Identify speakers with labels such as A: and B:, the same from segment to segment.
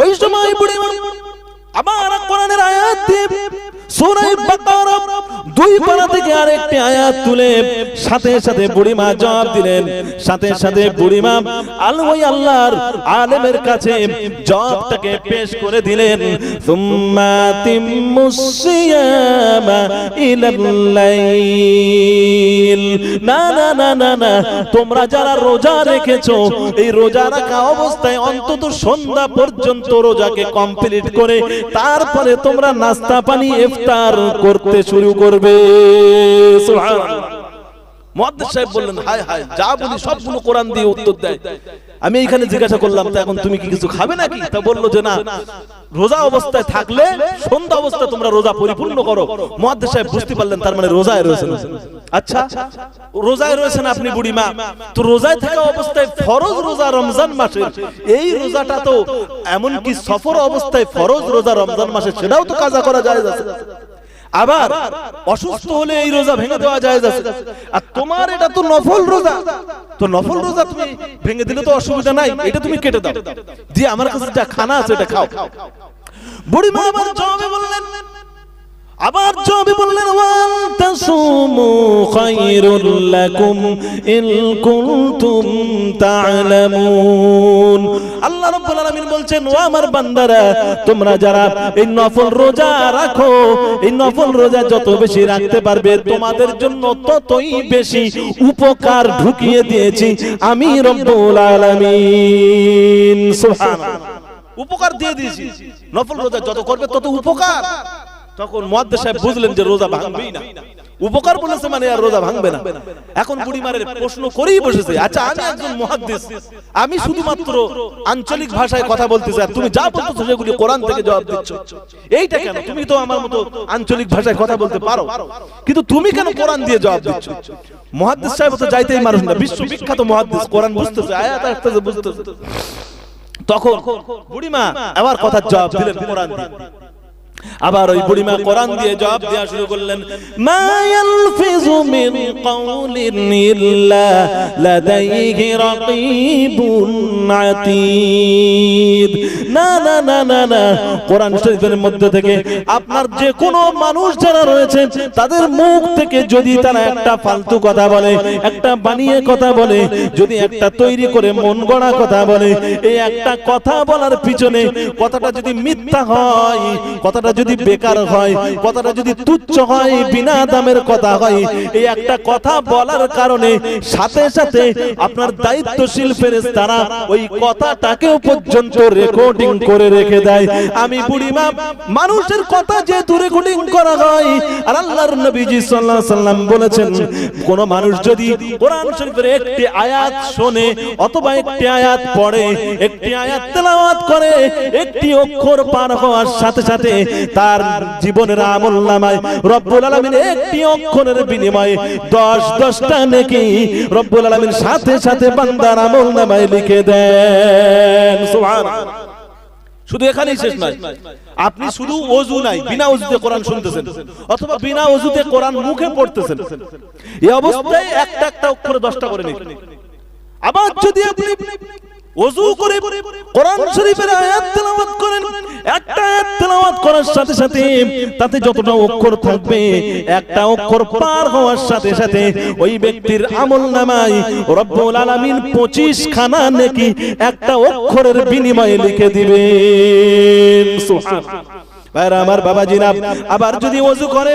A: ওই সময় বুড়িমা আবার কোরআনের আয়াত দিয়ে সূরা বাকারা 2 পারা থেকে আরেকটি আয়াত তুলে সাথে সাথে বুড়িমা জবাব দিলেন। সাথে সাথে বুড়িমা ওই আল্লাহর আলেমের কাছে জবাবটাকে পেশ করে দিলেন, সুম্মা তিম্মুস সিয়ামা ইলাল লাইল। না না না না না, তোমরা যারা রোজা রেখেছো এই রোজা রাখা অবস্থায় অন্তত সন্ধ্যা পর্যন্ত রোজাকে কমপ্লিট করে তারপরে তোমরা নাস্তা পানি ইফতার করতে শুরু করবে। সুবহানাল্লাহ। মুহাদ্দিস সাহেব বললেন, হায় হায়, যা বলি সবগুলো কোরআন দিয়ে উত্তর দেয়। আমি এখানে জিজ্ঞাসা করলাম, তা এখন তুমি কি কিছু খাবে নাকি? তা বললো যে না, রোজা অবস্থায় থাকলে সন্ধ্যা অবস্থায় তোমরা রোজা পরিপূর্ণ করো। মুহাদ্দিস সাহেব বুঝতে পারলেন তার মানে রোজায় রয়েছেন। আচ্ছা, রোজায় রয়েছেন আপনি বুড়িমা, তো রোজায় থাকা অবস্থায় ফরজ রোজা রমজান মাসের, এই রোজাটা তো এমন কি সফর অবস্থায় ফরজ রোজা রমজান মাসে, সেটাও তো কাজা করা যায় আছে। আবার অসুস্থ হলে এই রোজা ভেঙে দেওয়া যায় আছে। আর তোমার এটা তো নফল রোজা, তো নফল রোজা তুমি ভেঙে দিলে তো অসুবিধা নাই, এটা তুমি কেটে দাও, দিয়ে আমার কাছে যা খানা আছে এটা খাও। বুড়িমা আবার জবাবে বললেন, ওয়াল তাসুমু খায়রুল লাকুম ইন কুনতুম তা'লামুন। আল্লাহ রাব্বুল আলামিন বলছেন, ও আমার বান্দারা, তোমরা যারা এই নফল রোজা রাখো, এই নফল রোজা যত বেশি রাখতে পারবে তোমাদের জন্য ততই বেশি উপকার ঢুকিয়ে দিয়েছি আমি রব্বুল আলামিন। সুবহানাল্লাহ, উপকার দিয়ে দিয়েছি। নফল রোজা যত করবে তত উপকার। তখন মুহাদ্দিস সাহেব বুঝলেন যে রোজা ভাঙবেই না, উপকার বলেছে মানে আর রোজা ভাঙবে না। এখন বুড়িমারের প্রশ্ন করেই বসেছে, আচ্ছা আমি একজন মুহাদ্দিস, আমি শুধুমাত্র আঞ্চলিক ভাষায় কথা বলতেছি, আর তুমি যা বলতেছো সেগুলি কোরআন থেকে জবাব দিচ্ছ, এইটা কেন? তুমি তো আমার মতো আঞ্চলিক ভাষায় কথা বলতে পারো, কিন্তু তুমি কেন কোরআন দিয়ে জবাব দিচ্ছ? মুহাদ্দিস সাহেব তো যাইতেই মানুষ না, বিশ্ববিখ্যাত মুহাদ্দিস, কোরআন বুঝতেছে, আয়াত আসতেছে বুঝতেছে। তখন বুড়িমা আবার কথার জবাব দিলেন কোরআন দিয়ে। আবার ওই বুড়িমা কোরআন দিয়ে জবাব দেয়া শুরু করলেন, মা ইয়ালফিযু মিন কাওলিন ইল্লা লাদাইহি রাকীবুন আতীদ। না না না না না, কোরআন শরীফের মধ্যে থেকে আপনার যে কোনো মানুষ যারা রয়েছে তাদের মুখ থেকে যদি তারা একটা ফালতু কথা বলে, একটা বানিয়ে কথা বলে, যদি একটা তৈরি করে মন গড়া কথা বলে, এই একটা কথা বলার পিছনে কথাটা যদি মিথ্যা হয়, কথাটা যদি বেকার হয়, কথাটা যদি তুচ্ছ হয়, বিনা দামের কথা হয়, এই একটা কথা বলার কারণে সাথে সাথে আপনার দায়িত্বশীল ফেরেশতারা ওই কথাটাকেও পর্যন্ত রেকর্ডিং করে রেখে দেয়। আমি বুড়িমা, মানুষের কথা যেহেতু রেকর্ডিং করা হয়, আর আল্লাহর নবীজি সাল্লাল্লাহু আলাইহি সাল্লাম বলেছেন, কোন মানুষ যদি কোরআন শরীফের একটি আয়াত শোনে অথবা একটি আয়াত পড়ে, একটি আয়াত তেলাওয়াত করে, একটি অক্ষর পার হওয়ার সাথে সাথে তার জীবনের আমলনামায় রব্বুল আলামিন একটি অক্ষরের বিনিময়ে 10টা নেকি রব্বুল আলামিন সাথে সাথে বান্দার আমলনামায় লিখে দেন। সুবহানাল্লাহ। শুধু এখানেই শেষ নয়, আপনি শুধু ওযু নাই, বিনা ওযুতে কোরআন শুনতেছেন অথবা বিনা ওযুতে কোরআন মুখে পড়তেছেন, এই অবস্থায় একটা একটা অক্ষরে 10টা করে নেকি। আবার যদি আপনি ওযু করে কোরআন শরীফের আয়াত তেলাওয়াত করেন, একটা আয়াত তেলাওয়াত করার সাথে সাথে তাতে যতটা অক্ষর থাকবে, একটা অক্ষর পার হওয়ার সাথে সাথে ওই ব্যক্তির আমলনামায় রব্বুল আলামিন 25 খানা নেকি একটা অক্ষরের বিনিময়ে লিখে দিবেন। সুবহানাল্লাহ। ভাইরা আমার, বাবাজিরা, আবার যদি ওযু করে,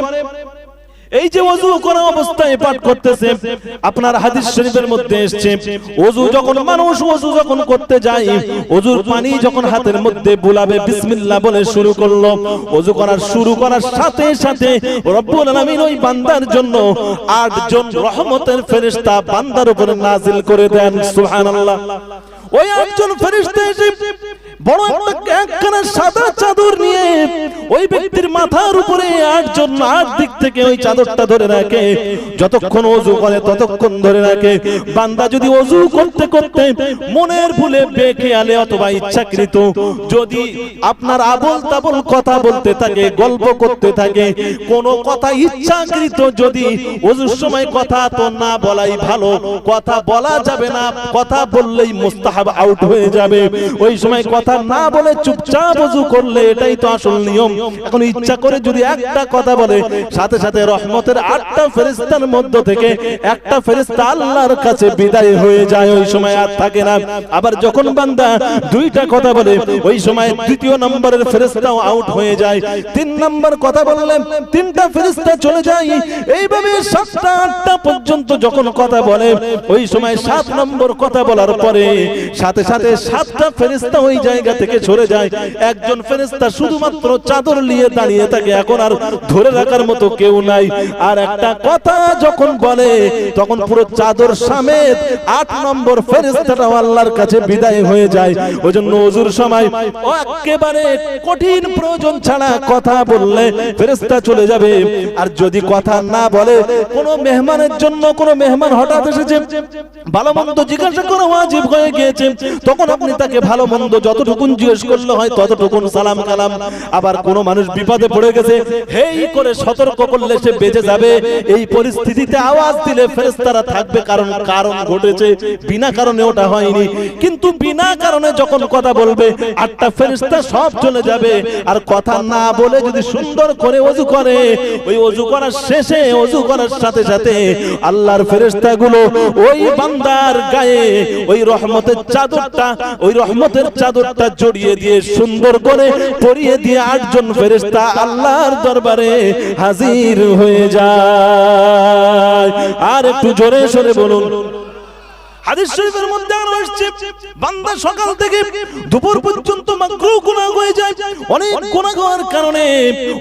A: এই যে ওযু করা অবস্থায় পাঠ করতেছে, আপনার হাদিস শরীফের মধ্যে এসেছে, ওযু যখন করতে যায়, ওযুর পানি যখন হাতের মধ্যে বুলাবে, বিসমিল্লাহ বলে শুরু করলো, ওযু শুরু করার সাথে সাথে রব্বুল আলামিন ওই বান্দার জন্য 8 জন রহমতের ফেরেশতা বান্দার উপরে নাজিল করে দেন। সুবহানাল্লাহ। ওই 8 জন ফেরেশতা এসে বড় একখানা সাদা চাদর নিয়ে ওই ব্যক্তির মাথার উপরে 8 জন 8 দিক থেকে থেকে ওই চাদরটা ধরে রাখে, যতক্ষণ ওযু করে ততক্ষণ ধরে রাখে। বান্দা যদি ওযু করতে করতে মনের ভুলে বেখেয়ালে অথবা ইচ্ছাকৃত যদি আপনার আবল তাবল কথা বলতে থাকে, গল্প করতে থাকে, কোন কথা ইচ্ছাকৃত যদি ওযুর সময় কথা তো না বলাই ভালো, কথা বলা যাবে না, কথা বললেই মুস্তাহাব আউট হয়ে যাবে, ওই সময় কথা না বলে চুপচাপ ওযু করলে এটাই তো আসল নিয়ম। এখন ইচ্ছা করে যদি একটা কথা বলে, সাথে সাথে রহমতের 8টা ফেরেশতার মধ্য থেকে একটা ফেরেশতা আল্লাহর কাছে বিদায় হয়ে যায়, ওই সময় আর থাকে না। আবার যখন বান্দা 2টা কথা বলে, ওই সময় 2য় নম্বরের ফেরেশতাও আউট হয়ে যায়। 3 নম্বর কথা বললে 3টা ফেরেশতা চলে যায়। এইভাবে 7টা 8টা পর্যন্ত যখন কথা বলে, ওই সময় 7 নম্বর কথা বলার পরে সাথে সাথে 7টা ফেরেশতা ওই জায়গা থেকে সরে যায়। একজন ফেরেশতা শুধুমাত্র চাদর নিয়ে দাঁড়িয়ে থাকে, এখন আর ধরে রাখার মতো কেউ নাই। আর একটা কথা যখন বলে তখন পুরো চাদর সমেত 8 নম্বর ফেরেশতাটাও আল্লাহর কাছে বিদায় হয়ে যায়। ওইজন্য ওযুর সময় একেবারে কঠিন প্রয়োজন ছাড়া কথা বললে ফেরেশতা চলে যাবে। আর যদি কথা না বলে, কোন মেহমানের জন্য, কোন মেহমান হঠাৎ এসেছে, ভালো মন্দ জিজ্ঞাসা করা ওয়াজিব হয়ে গিয়েছে, তখন আপনি তাকে ভালো মন্দ যতটুকুন জিজ্ঞেস করলে হয় ততটুকুন সালাম কালাম। আবার কোন মানুষ বিপদে পড়ে গেছে, হেই করে সতর্ক করলে সে বেঁচে যাবে। এই পরিস্থিতিতে আওয়াজ দিলে ফেরেশতারা থাকবে, কারণ কারণ ঘটেছে, বিনা কারণে ওটা হয়নি। কিন্তু বিনা কারণে যখন কথা বলবে 8টা ফেরেশতা সব চলে যাবে। আর কথা না বলে যদি সুন্দর করে ওযু করে, ওই ওযু করার শেষে, ওযু করার সাথে সাথে আল্লাহর ফেরেশতাগুলো ওই বান্দার গায়ে ওই রহমতের চাদরটা, ওই রহমতের চাদরটা জড়িয়ে দিয়ে সুন্দর করে পরিয়ে দিয়ে 8 জন ফেরেশতা আল্লাহর দরবারে হাজির হয়ে যায়। আর একটু জোরে সরে বলুন। হাদিস শরীফের মধ্যে আরো আসছে, বান্দা সকাল থেকে দুপুর পর্যন্ত মাকরুহ গুনাহ হয়ে যায়। অনেক গুনাহ হওয়ার কারণে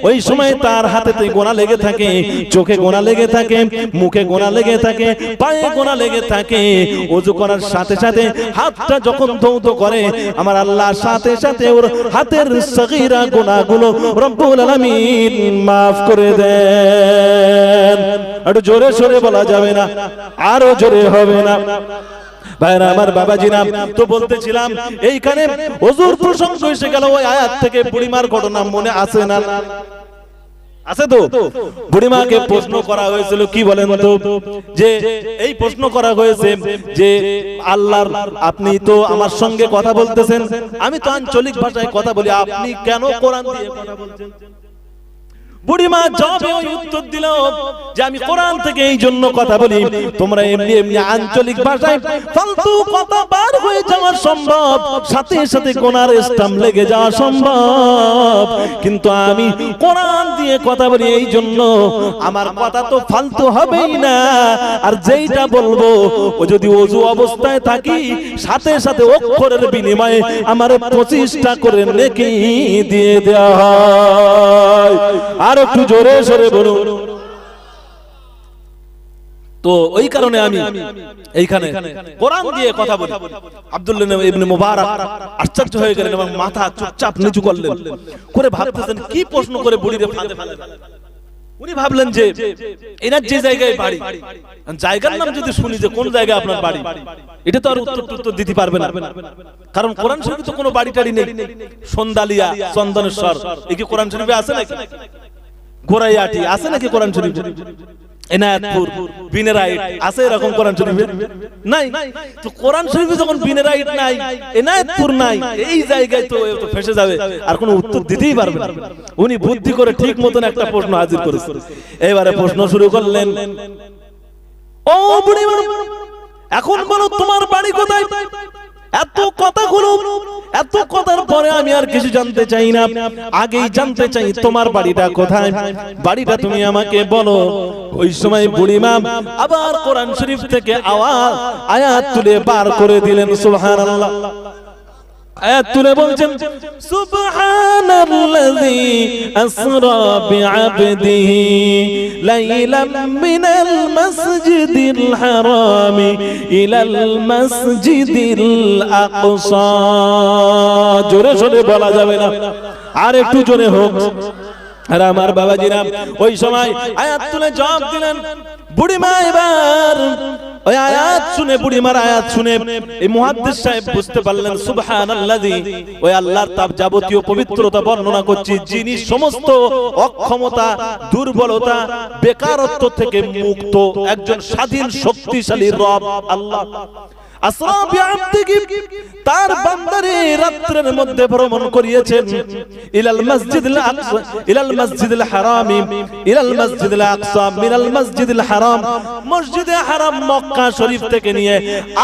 A: ওই সময় তার হাতেতে গোনা লেগে থাকে, চোখে গোনা লেগে থাকে, মুখে গোনা লেগে থাকে, পায়ে গোনা লেগে থাকে। ওযু করার সাথে সাথে হাতটা যখন ধৌত করে, আমার আল্লাহ সাথে সাথে ওর হাতের সগীরা গুনাহগুলো রব্বুল আলামিন maaf করে দেন। একটু জোরে সরে বলা যাবে না, আরো জোরে হবে না। ভাইরা আমার, বাবাজিরা, তো বলতেছিলাম এইখানে ওযুর প্রসঙ্গ এসে গেল। ওই আয়াত থেকে বুড়িমার ঘটনা মনে আছে না? আছে তো? বুড়িমাকে প্রশ্ন করা হয়েছিল, কি বলেন তো, যে এই প্রশ্ন করা হয়েছে যে আল্লাহর, আপনি তো আমার সঙ্গে কথা বলতেছেন, আমি তো আঞ্চলিক ভাষায় কথা বলি, আপনি কেন কোরআন দিয়ে কথা বলছেন? বুড়িমা জবাবে ওই উত্তর দিল যে আমি কোরআন থেকে এই জন্য কথা বলি, তোমরা এমনি এমনি আঞ্চলিক ভাষায় ফালতু কথা বার হয়ে যাওয়া সম্ভব, সাথে সাথে কোরআনের স্টাম্প লেগে যাওয়া সম্ভব, কিন্তু আমি কোরআন দিয়ে কথা বলি এই জন্য আমার কথা তো ফালতু হবেই না। আর যেইটা বলবো ও যদি ওযু অবস্থায় থাকি, সাথে সাথে অক্ষরের বিনিময়ে আমার 25টা করে নেকি দিয়ে দেওয়া হয়। আর একটু জোরে সরে বলুন। তো ওই কারণে আমি এইখানে কোরআন দিয়ে কথা বলি। আব্দুল্লাহ ইবনে মুবারক আশ্চর্য হয়ে গেলেন এবং মাথা চুপচাপ নিচু করলেন, করে ভাবতেছেন কি প্রশ্ন করে বুড়িরে ফাঁদে ফেলেন। উনি ভাবলেন যে এনার যে জায়গায় বাড়ি, জায়গার নাম যদি শুনি যে কোন জায়গায় আপনার বাড়ি, এটা তো আর উত্তর দিতে পারবে না, কারণ কোরআন শরীফে তো কোনো বাড়ি টাড়ি নেই। সন্দালিয়া, চন্দনেশ্বর, এই কি কোরআন শরীফে আছে নাকি? গোরাইয়াটি আছে নাকি কোরআন শরীফে? এনায়েতপুর, বিনেরাইট আছে এরকম কোরআন শরীফে? নাই। তো কোরআন শরীফে যখন বিনেরাইট নাই, এনায়েতপুর নাই, এই জায়গায় তো ফেসে যাবে, আর কোনো উত্তর দিতেই পারবে না। উনি বুদ্ধি করে ঠিক মতন একটা প্রশ্ন হাজির করেছেন। এবারে প্রশ্ন শুরু করলেন, ও বুড়ি, এখন বলো তোমার বাড়ি কোথায়? এত কথাগুলো, এত কথার পরে আমি আর কিছু জানতে চাই না, আগেই জানতে চাই তোমার বাড়িটা কোথায়, বাড়িটা তুমি আমাকে বলো। ওই সময় বুড়িমা আবার কোরআন শরীফ থেকে আয়াত তুলে বার করে দিলেন। সুবহানাল্লাহ। আয়াত তুলে বলছেন, সুবহানাল্লাযী আসরা বিআবদিহি লাইলাম মিনাল মাসজিদিল হারামি ইলাল মাসজিদিল আকসা। জোরে জোরে বলা যাবে না, আর একটু জোরে হোক। আর আমার বাবাজিরা ওই সময় আয়াত তুলে জবাব দিলেন। বুড়িমা এবার ওই আয়াত শুনে, বুড়িমার আয়াত শুনে এই মুহাদ্দিস সাহেব বুঝতে পারলেন সুবহানাল্লাযী, ওই আল্লাহর তার যাবতীয় পবিত্রতা বর্ণনা করছি, যিনি সমস্ত অক্ষমতা, দুর্বলতা, বেকারত্ব থেকে মুক্ত, একজন স্বাধীন শক্তিশালী রব আল্লাহ। আসরা বিআবদিহি, তার বান্দারে রাত্রের মধ্যে ভ্রমণ করিয়েছেন ইলাল মসজিদুল আকসা, ইলাল মসজিদুল হারাম, ইলাল মসজিদুল আকসা, মিনাল মসজিদুল হারাম, মসজিদে হারাম মক্কা শরীফ থেকে নিয়ে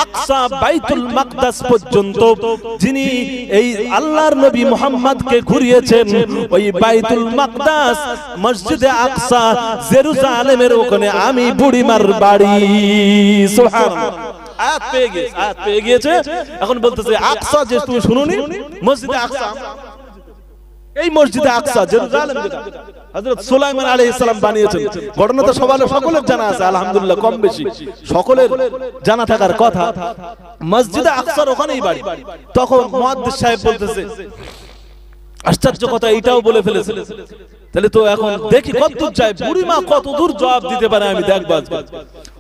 A: আকসা বাইতুল মাকদাস পর্যন্ত যিনি এই আল্লাহর নবী মুহাম্মদকে ঘুরিয়েছেন, ওই বাইতুল মাকদাস, মসজিদে আকসা, জেরুজালেমের ওখানে আমি বুড়িমার বাড়ি। সুবহানাল্লাহ, আয়াত পেয়ে গিয়েছে। এখন বলতেছে আকসা যে তুমি শুনুনি, মসজিদে আকসা, এই মসজিদে আকসা জেরুজালেম যেটা হযরত সুলাইমান আলাইহিস সালাম বানিয়েছেন। ঘটনা তো সকলের জানা আছে, আলহামদুলিল্লাহ, কম বেশি সকলের জানা থাকার কথা। মসজিদে আকসার ওখানেই বাড়ি। তখন মুহাদ্দিস সাহেব বলতেছে, আশ্চর্য কথা, এটাও বলে ফেলেছে। তাহলে তো এখন দেখি কতদূর যায়, বুড়িমা কতদূর জবাব দিতে পারে, আমি দেখব আজকে,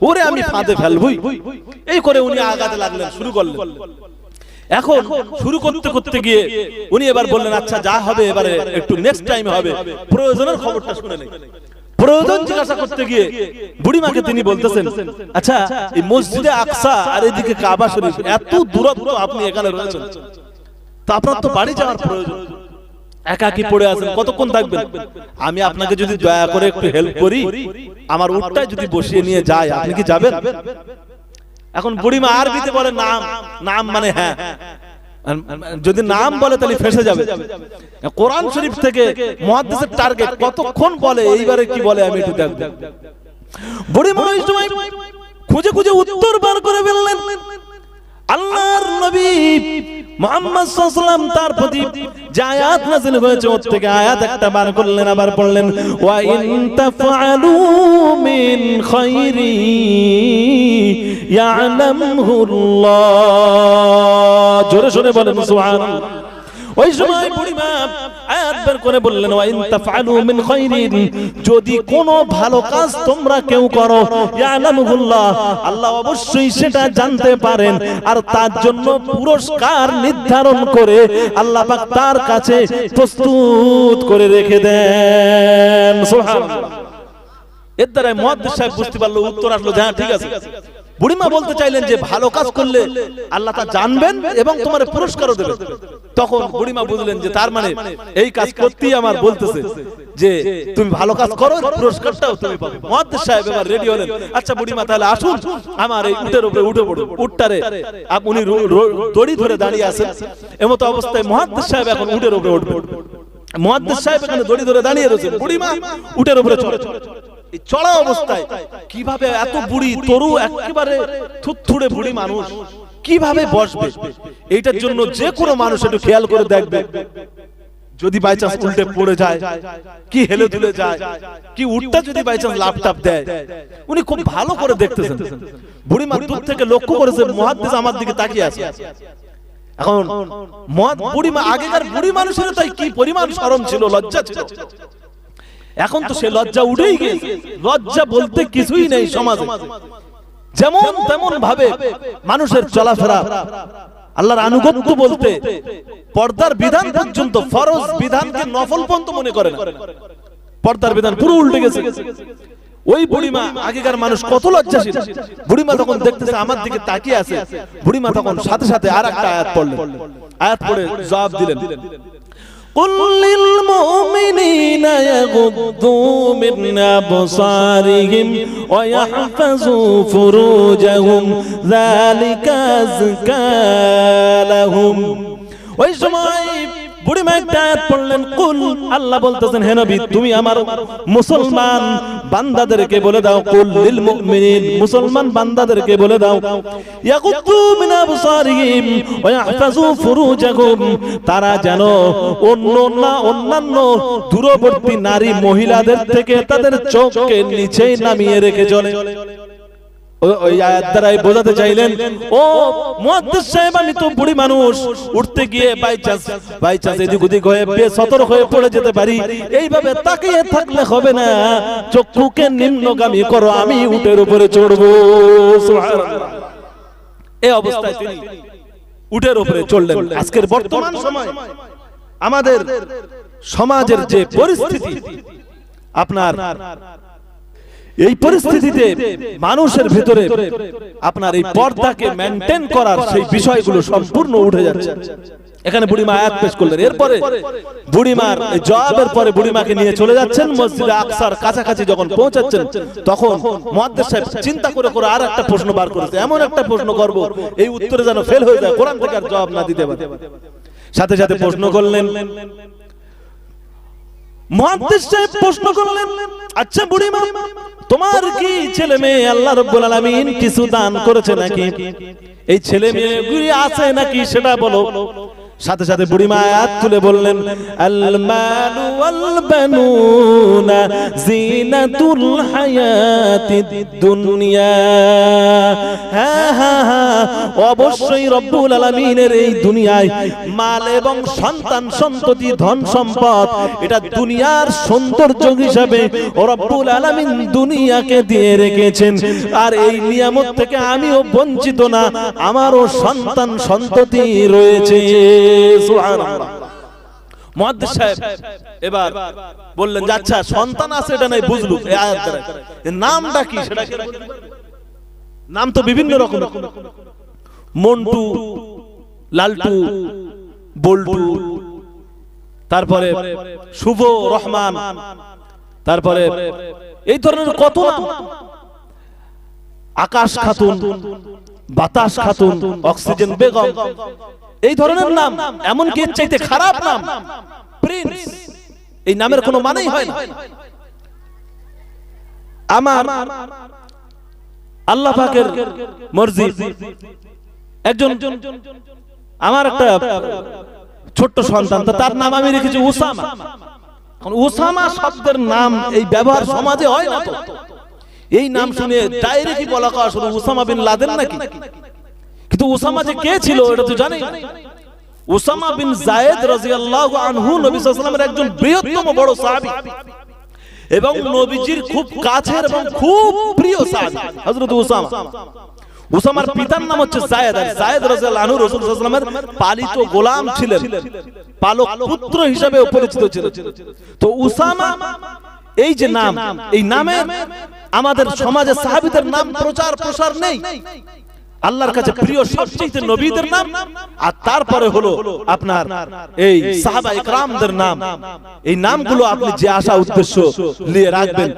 A: ওরে আমি ফাঁদে ফেলবই। এই করে উনি আগাতে লাগলেন, শুরু করলেন। এখন শুরু করতে করতে গিয়ে উনি এবার বললেন, আচ্ছা যা হবে এবারে একটু নেক্সট টাইম হবে, প্রয়োজনের খবরটা শুনে নেই। প্রয়োজন জিজ্ঞাসা করতে গিয়ে বুড়িমাকে তিনি বলতেছেন, আচ্ছা এই মসজিদে আকসা আর এদিকে কাবা শরীফ, এত দূরত্ব, আপনি এখানে রয়েছেন, তো আপনার তো বাড়ি যাওয়ার প্রয়োজন, একাকি পড়ে আছেন, কতক্ষণ থাকবেন? আমি আপনাকে যদি দয়া করে একটু হেল্প করি, আমার উটটায় যদি বসিয়ে নিয়ে যায়, আপনি কি যাবেন? এখন বুড়িমা আরবিতে বলে নাম, নাম মানে হ্যাঁ, যদি নাম বলে তাহলে ফেসে যাবে। কোরআন শরীফ থেকে মুহাদ্দিসের টার্গেট কতক্ষণ বলে, এইবারে কি বলে আমি একটু দেখব। বুড়িমা ওই সময় খুঁজে খুঁজে উত্তর বার করে ফেললেন। আল্লাহর নবী মুহাম্মদ সাল্লাল্লাহু আলাইহি ওয়াসাল্লাম তার প্রতি যে আয়াত নাযিল হয়েছে ওর থেকে আয়াত একটা বার করলেন, আবার পড়লেন, ওয়া ইন তাফআলু মিন খায়রি ইয়ালামহুল্লাহ, জোরে জোরে বলেন সুবহানাল্লাহ। ওই সময় বুড়িমা আয়াত বের করে বললেন, ওয়া ইন তাফআলু মিন খায়রিন, যদি কোনো ভালো কাজ তোমরা কেউ করো, ইয়ালামুল্লাহ, আল্লাহ অবশ্যই সেটা জানতে পারেন, আর তার জন্য পুরস্কার নির্ধারণ করে আল্লাহ পাক তার কাছে প্রস্তুত করে রেখে দেন। সুবহানাল্লাহ। এর দ্বারা মুহাদ্দিস সাহেব বুঝতে পারলো, উত্তর আসলো, হ্যাঁ ঠিক আছে। বুড়িমা বলতে চাইলেন যে ভালো কাজ করলে আল্লাহ তা জানবেন এবং তোমার পুরস্কারও দেবেন। তখন বুড়িমা বুঝলেন যে তার মানে এই কাজ করতেই আমার বলতেছে যে তুমি ভালো কাজ করো, পুরস্কারটাও তুমি পাবে। মুহাদ্দিস সাহেব এবার রেডি হলেন, আচ্ছা বুড়িমা তাহলে আসুন, আমার এই উটের উপরে উঠে পড়ুন। উটটারে উনি দড়ি ধরে দাঁড়িয়ে আছেন, এমতো অবস্থায় মুহাদ্দিস সাহেব এখন উটের উপরে উঠবেন। মুহাদ্দিস সাহেব এখানে দড়ি ধরে দাঁড়িয়ে রয়েছেন, বুড়িমা উটের উপরে চড়ে চড়া অবস্থায় কিভাবে এত বুড়ি তরু একেবারে থুতথুড়ে বুড়ি মানুষ কিভাবে বসবে, এইটার জন্য যে কোনো মানুষ একটু খেয়াল করে দেখবে, যদি বাই চান্স উল্টে পড়ে যায়, কি হেলে দুলে যায়, কি উটটা যদি বাই চান্স লাপটাপ দেয়, উনি খুব ভালো করে দেখতেছেন। বুড়িমা দূর থেকে লক্ষ্য করেছে মুহাদ্দিস আমার দিকে তাকিয়ে আছে। এখন বুড়িমা, আগেকার বুড়ি মানুষের তাই কি পরিমাণ শরম ছিল, লজ্জা ছিল, এখন তো সে লজ্জা উঠেই গেছে। লজ্জা বলতে কিছুই নেই সমাজে, যেমন তেমন ভাবে মানুষের চলাফেরা, আল্লাহর আনুগত্য বলতে পর্দার বিধান পর্যন্ত, ফরজ বিধানকে নফল পর্যন্ত মনে করে না, পর্দার বিধান পুরো উল্টে গেছে। ওই বুড়িমা, আগেকার মানুষ কত লজ্জাশীল, বুড়িমা তখন দেখতেছে আমার দিকে তাকিয়ে আছে, বুড়িমা তখন সাথে সাথে আরেকটা আয়াত পড়লেন, আয়াত পড়ে জবাব দিলেন, قل للمؤمنين يغضوا من أبصارهم ويحفظوا فروجهم ذلك أزكى لهم। ওই সময় বুড়িমা একটা আয়াত পড়লেন, কুল, আল্লাহ বলতেছেন হে নবী তুমি আমার মুসলমান বান্দাদেরকে বলে দাও, কুল লিল মুমিনিন, মুসলমান বান্দাদেরকে বলে দাও, ইয়াগুদ্দু মিন আবসারিহিম ওয়া ইয়াহফাযু ফুরুজাহুম, তারা যেন অন্যান্য দূরবর্তী নারী মহিলাদের থেকে তাদের চোখকে নিচে নামিয়ে রেখে চলে। ওই আয়াত দ্বারাই বোঝাতে চাইলেন, ও মুহাদ্দিস সাহেব আমি তো বুড়ি মানুষ, উঠতে গিয়ে বাই চান্স এদিক ওদিক হয়ে বেসতর্ক হয়ে পড়ে যেতে পারি, এইভাবে তাকিয়ে থাকলে হবে না, চক্ষুকে নিম্নগামী করো, আমি উটের উপরে চড়বো। সুবহানাল্লাহ। এই অবস্থায় তিনি উটের উপরে চড়লেন। আজকের বর্তমান সময় আমাদের সমাজের যে পরিস্থিতি, আপনার এই পরিস্থিতিতে মানুষের ভিতরে আপনার এই পর্দাকে মেইনটেইন করার সেই বিষয়গুলো সম্পূর্ণ উঠে যাচ্ছে। এখানে বুড়িমা আয়াত পেশ করলেন, এরপরে বুড়িমার জবাবের পরে বুড়িমাকে নিয়ে চলে যাচ্ছেন মসজিদে আকসার কাছাকাছি। যখন পৌঁছাচ্ছেন তখন মুহাদ্দিস সাহেব চিন্তা করে করে আর একটা প্রশ্ন বার করেছে, এমন একটা প্রশ্ন করব এই উত্তরে যেন ফেল হয়ে যায়, কোরআন থেকে আর জবাব না দিতে পারে। সাথে সাথে প্রশ্ন করলেন, মুহাদ্দিস সাহেব প্রশ্ন করলেন, আচ্ছা বুড়িমা, তোমার কি ছেলে মেয়ে আল্লাহ রাব্বুল আলামিন কিছু দান করেছে নাকি? এই ছেলে মেয়েগুলি আছে নাকি সেটা বলো। সাথে সাথে বুড়িমা আয়াত তুলে বললেন, আল মালু ওয়াল বানুনা জিনাতুল হায়াতিদ দুনিয়া। হ্যাঁ, অবশ্যই রব্বুল আলামিনের এই দুনিয়ায় মাল এবং সন্তান সন্ততি ধন সম্পদ এটা দুনিয়ার সৌন্দর্য হিসাবে রব্বুল আলামিন দুনিয়াকে দিয়ে রেখেছেন। আর এই নিয়ামত থেকে আমিও বঞ্চিত না, আমারও সন্তান সন্ততি রয়েছে। সুবহানাল্লাহ। মুহাদ্দিস সাহেব এবার বললেন, আচ্ছা সন্তান আছে এটা নাই বুঝলু, এই আয়াত দ্বারা নামটা কি সেটা কি? নাম তো বিভিন্ন রকম, মন্টু, লালটু, বল্টু, তারপরে শুভ, রহমান, তারপরে এই ধরনের কত নাম, আকাশ খাতুন, বাতাস খাতুন, অক্সিজেন বেগম, এই ধরনের নাম, এমনকি এর চাইতে খারাপ নাম প্রিন্স, এই নামের কোনো মানেই হয় না। আমার আল্লাহ পাকের মর্জি, একজন আমার একটা ছোট্ট সন্তান, তার নাম আমি রেখেছি উসামা। উসামা শব্দের নাম এই ব্যবহার সমাজে হয় না তো, এই নাম শুনে ডাইরেক্টই বলা হয় শুধু উসামা বিন লাদেন নাকি? কিন্তু উসামা যে কে ছিল এটা তো জানেই না। উসামা বিন যায়েদ রাদিয়াল্লাহু আনহু নবী সাল্লাল্লাহু আলাইহি ওয়াসাল্লামের একজন বৃহত্তম বড় সাহাবী এবং নবীজির খুব কাছের এবং খুব প্রিয় সাহাবী হযরত উসামা। উসামার পিতার নাম হচ্ছে যায়েদ, আর যায়েদ রাদিয়াল্লাহু আনহু রাসূল সাল্লাল্লাহু আলাইহি ওয়াসাল্লামের পালিত গোলাম ছিলেন, পালক পুত্র হিসেবে পরিচিত ছিলেন। তো উসামা এই যে নাম, এই নামে আমাদের সমাজে সাহাবীদের নাম প্রচার প্রসার নেই। আল্লাহর কাছে প্রিয় সবচেয়ে নবীদের নাম, আর তারপরে হলো আপনার এই সাহাবা ইকরামদের নাম। এই নামগুলো আপনি যে আশা উদ্দেশ্য নিয়ে রাখবেন,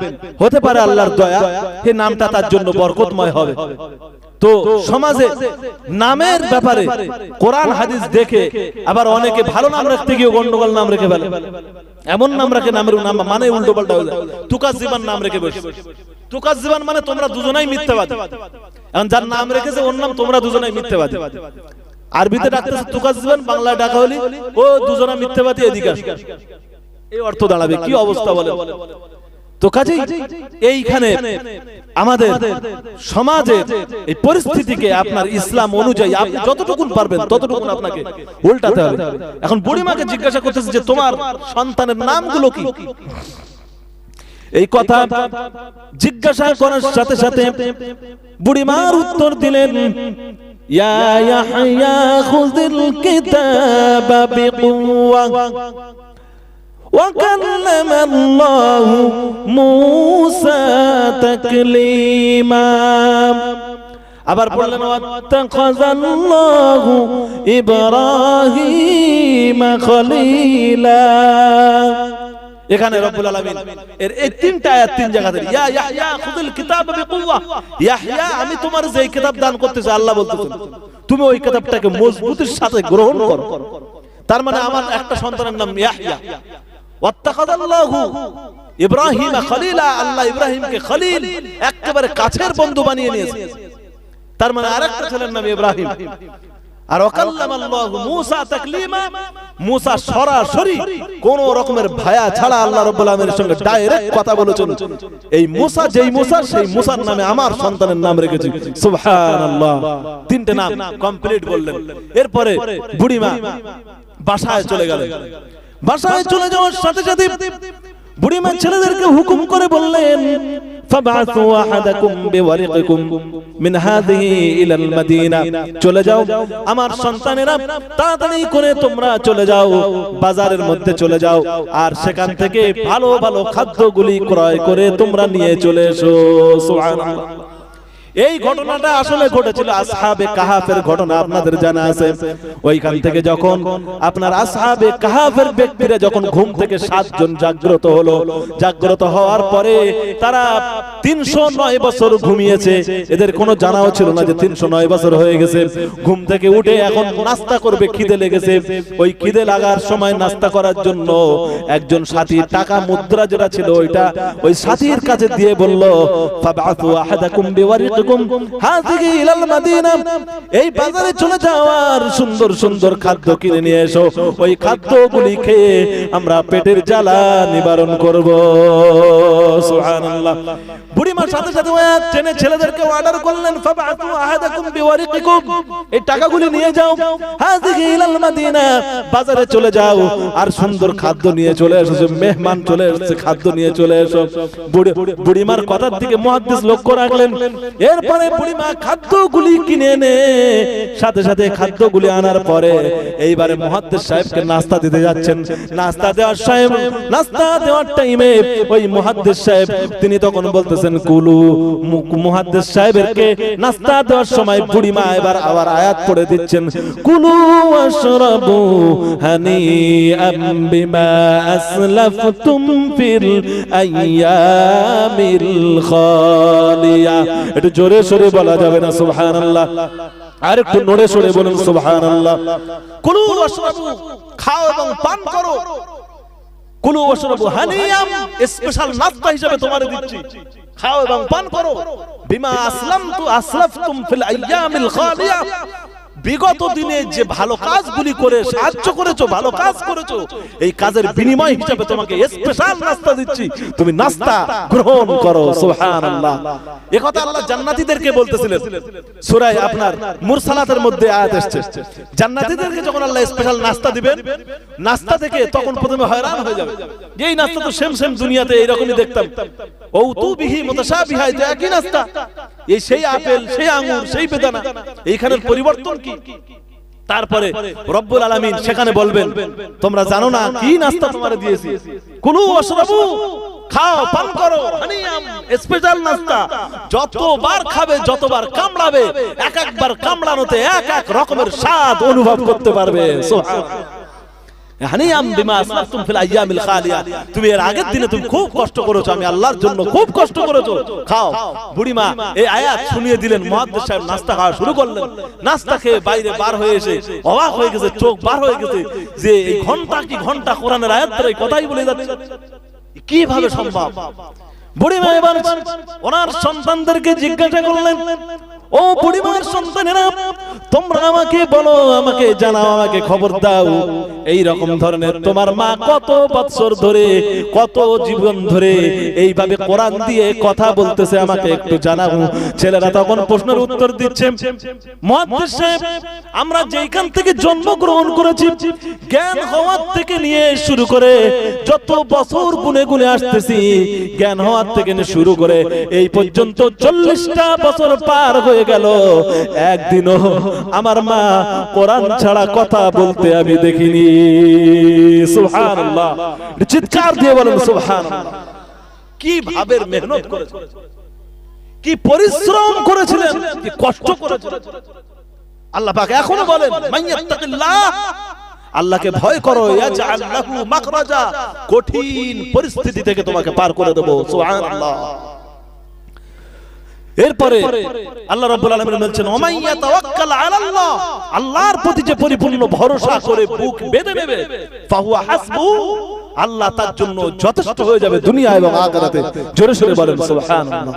A: হতে পারে আল্লাহর দয়া এই নামটা তার জন্য বরকতময় হবে। তো সমাজে নামের ব্যাপারে কোরআন হাদিস দেখে আবার অনেকে ভালো নাম রাখতে গিয়ে গন্ডগোল নাম রেখে ফেলে। এমন নাম রাখে, নামের নাম মানে উল্টো পাল্টা হয়ে যায়। তুকাজ্জিবান নাম রেখে বসে, তুকাজ্জিবান মানে তোমরা দুজনেই মিথ্যাবাদী। এখন যার নাম রেখেছে ওর নাম তোমরা দুজনেই মিথ্যাবাদী। আরবিতে ডাকতেছে তুকাজ্জিবান, বাংলায় ডাকা হলি ও দুজনা মিথ্যাবাদী, এদিকে এই অর্থ দাঁড়াবে। কি অবস্থা বলে? তো কাজেই এইখানে আমাদের সমাজে এই পরিস্থিতিকে আপনার ইসলাম অনুযায়ী আপনি যতটুকু পারবেন ততটুকু আপনাকে উল্টাতে হবে। এখন বুড়িমাকে জিজ্ঞাসা করতেছে যে তোমার সন্তানের নামগুলো কি? এই কথা জিজ্ঞাসা করার সাথে সাথে বুড়িমার উত্তর দিলেন, ইয়া ইয়াহইয়া খুযিল কিতাবা বিকুওয়া وكلم الله موسى تكليما। আবার বললেন ওয়াত্তাখাযাল্লাহু ইব্রাহিমা খলীলা। এখানে রব্বুল আলামিন এর এই তিনটা আয়াত তিন জায়গাতে, ইয়া ইয়াহইয়া খুযিল কিতাবা বিকুওয়া, ইয়াহইয়া আমি তোমার যে কিতাব দান করতেছি, আল্লাহ বলতেছেন তুমি ওই কিতাবটাকে মজবুতির সাথে গ্রহণ করো। তার মানে আমার একটা সন্তানের নাম ইয়াহইয়া। ওয়াত্তাখাযাল্লাহু ইব্রাহিমা খলীলা, আল্লাহ ইব্রাহিমকে খলীল একেবারে কাছের বন্ধু বানিয়ে নিয়েছে। তার মানে আরেকটা ছেলের নাম ইব্রাহিম। আর ওয়াকাল্লামাল্লাহু মূসা তাকলিমা, মূসা সরাসরি কোন রকমের ভায়া ছাড়া আল্লাহ রাব্বুল আলামিনের সঙ্গে ডাইরেক্ট কথা বলেছেন। এই মূসা যেই মূসা, সেই মূসার নামে আমার সন্তানের নাম রেখেছি। সুবহানাল্লাহ, তিনটে নাম কমপ্লিট বললেন। এরপরে বুড়িমা বাসায় চলে গেলেন। বাসায় চলে যাওয়ার সাথে সাথে বুড়িমা ছেলেদেরকে হুকুম করে বললেন, ফাবাসু আহাদাকুম বিওয়ারিকিকুম মিন হাযিহি ইলাল মাদিনা, চলে যাও আমার সন্তানেরা, তাড়াতাড়ি করে তোমরা চলে যাও বাজারের মধ্যে চলে যাও, আর সেখান থেকে ভালো ভালো খাদ্যগুলি ক্রয় করে তোমরা নিয়ে চলে এসো। সুবহানাল্লাহ। এই ঘটনাটা আসলে ঘটেছিল আসহাবে কাহাফের ঘটনা, আপনাদের জানা আছে। ওইখান থেকে যখন আপনার আসহাবে কাহাফের ব্যক্তিরা যখন ঘুম থেকে 7 জন জাগ্রত হলো, জাগ্রত হওয়ার পরে তারা 309 বছর ঘুমিয়েছে। এদের কোনো জানাও ছিল না যে 309 বছর হয়ে গেছে। ঘুম থেকে উঠে এখন নাস্তা করবে, খিদে লেগেছে। ওই খিদে লাগার সময় নাস্তা করার জন্য একজন সাথী টাকা মুদ্রা যেটা ছিল ওইটা ওই সাথীর কাছে দিয়ে বলল, ফাবাসু আহাদাকুম বিওয়ারিকিকুম হাযিহি ইলাল মাদিনা, এই বাজারে চলে যাও আর সুন্দর সুন্দর খাদ্য কিনে নিয়ে এসো। ওই খাদ্যগুলি খেয়ে আমরা পেটের জ্বালা নিবারণ করব। সুবহানাল্লাহ। বুড়িমার সাথে সাথে ট্রেনে ছেলেদেরকে অর্ডার করলেন, ফাবাসু আহাদাকুম বিওয়ারিকিকুম, এই টাকাগুলি নিয়ে যাও হাযিহি ইলাল মাদিনা, বাজারে চলে যাও আর সুন্দর খাদ্য নিয়ে চলে এসো। মেহমান চলে এসেছে, খাদ্য নিয়ে চলে এসো। বুড়িমার কথার দিকে মুহাদ্দিস লক্ষ্য রাখলেন। এরপরে বুড়িমা খাদ্যগুলি কিনে এনে সাথে সাথে খাদ্যগুলি আনার পরে এইবারে মুহাদ্দিস সাহেবকে নাস্তা দিতে যাচ্ছেন। নাস্তা দেওয়ার টাইমে ওই মুহাদ্দিস সাহেব তিনি তখন বলতেছেন কুলু। মুহাদ্দিস সাহেবকে নাস্তা দেওয়ার সময় বুড়িমা এবার আবার আয়াত পড়ে দিচ্ছেন, কুলু ওয়াশরাবু হানিআম বিমা আসলাফতুম ফিল আইয়ামিল খালিয়া। একটু জোরে সরে বলা যাবে না সুবহানাল্লাহ? আর একটু নড়ে সরে বলুন সুবহানাল্লাহ। কুলু ওয়াশরাবু, খাও এবং পান করো। কুলু ওয়াশরাবু হানিয়াম, স্পেশাল নাস্তা হিসেবে তোমারে দিচ্ছি, খাও এবং পান করো। বিমা আসলাফতুম ফিল আইয়ামিল খালিয়া, বিগত দিনে যে ভালো কাজগুলি করে সাহায্য করেছো, ভালো কাজ করেছো, এই কাজের বিনিময় হিসেবে তোমাকে স্পেশাল নাস্তা দিচ্ছি, তুমি নাস্তা গ্রহণ করো। সুবহানাল্লাহ। এই কথা আল্লাহ জান্নাতীদেরকে বলতেছিলেন। সূরা আপনার মুরসালাতের মধ্যে আয়াত এসেছে, জান্নাতীদেরকে যখন আল্লাহ স্পেশাল নাস্তা দিবেন, নাস্তা থেকে তখন প্রথমে হয়রান হয়ে যাবে, এই নাস্তা তো সেম সেম দুনিয়াতে এইরকমই দেখতাম। ও তু বিহি মুতাশাবিহা, এটা একই নাস্তা, এই সেই আপেল, সেই আঙ্গুর, সেই বেদানা, এইখানের পরিবর্তন কি? তারপরে রব্বুল আলামিন সেখানে বলবেন, তোমরা জানো না কি নাস্তা তোমারে দিয়েছি? কুলু ওয়াশরাবু, খাও পান করো, হানিয়াম, স্পেশাল নাস্তা। যতবার খাবে, যতবার কামড়াবে, এক একবার কামড়ানোতে এক এক রকমের স্বাদ অনুভব করতে পারবে। সুবহানাল্লাহ। হানিয়াম বিমা আসলাফতুম ফিল আইয়ামিল খালিয়া, তুমি এর আগের দিনে তুমি খুব কষ্ট করেছো, আমি আল্লাহর জন্য খুব কষ্ট করেছো, খাও। বুড়িমা এই আয়াত শুনিয়ে দিলেন। মুহাদ্দিস সাহেব নাস্তা খাওয়া শুরু করলেন। নাস্তা খেয়ে বাইরে বার হয়ে এসে অবাক হয়ে গেছে, চোখ বার হয়ে গেছে যে এই ঘন্টা কি ঘন্টা কোরআনের আয়াত ধরে কথাই বলে যাচ্ছে, কিভাবে সম্ভব? বুড়িমা এবার ওনার সন্তানদেরকে জিজ্ঞাসা করলেন, ও বুড়িমার সন্তানেরা, তোমরা আমাকে বলো, আমাকে জানাও, আমাকে খবর দাও, এই রকম ধরনের তোমার মা কত বছর ধরে, কত জীবন ধরে এইভাবে কোরআন দিয়ে কথা বলতেছে, আমাকে একটু জানাও। ছেলেরা তখন প্রশ্নের উত্তর দিচ্ছে, মুহাদ্দিস সাহেব, আমরা যেখান থেকে জন্মগ্রহণ করেছি, জ্ঞান হওয়ার থেকে নিয়ে শুরু করে যত বছর গুনে গুনে আসতেছি, জ্ঞান হওয়ার থেকে নিয়ে শুরু করে এই পর্যন্ত 40টা বছর পার হয়ে গেল, একদিনও আমার মা কোরআন ছাড়া কথা বলতে আমি দেখিনি। সুবহানাল্লাহ। চিৎকার দিয়ে বলেন সুবহানাল্লাহ। কি ভাবের মেহনত করেছেন, কি পরিশ্রম করেছিলেন, কি কষ্ট করেছিলেন। আল্লাহ পাক এখনো বলেন, মাইয়াত্তাকিল্লাহ, আল্লাহকে ভয় করো, ইয়াজআল লাহু মাখরাজা, কঠিন পরিস্থিতি থেকে তোমাকে পার করে দেব। সুবহানাল্লাহ। এরপরে আল্লাহ রাব্বুল আলামিন বলছেন, ওমাইয়া তাওয়াক্কাল আলাল্লাহ, আল্লাহর প্রতি যে পরিপূর্ণ ভরসা করে বুক বেঁধে নেবে, ফাহুয়া হাসবু, আল্লাহ তার জন্য যথেষ্ট হয়ে যাবে দুনিয়া এবং আখিরাতে। জোরে সোরে বলেন সুবহানাল্লাহ।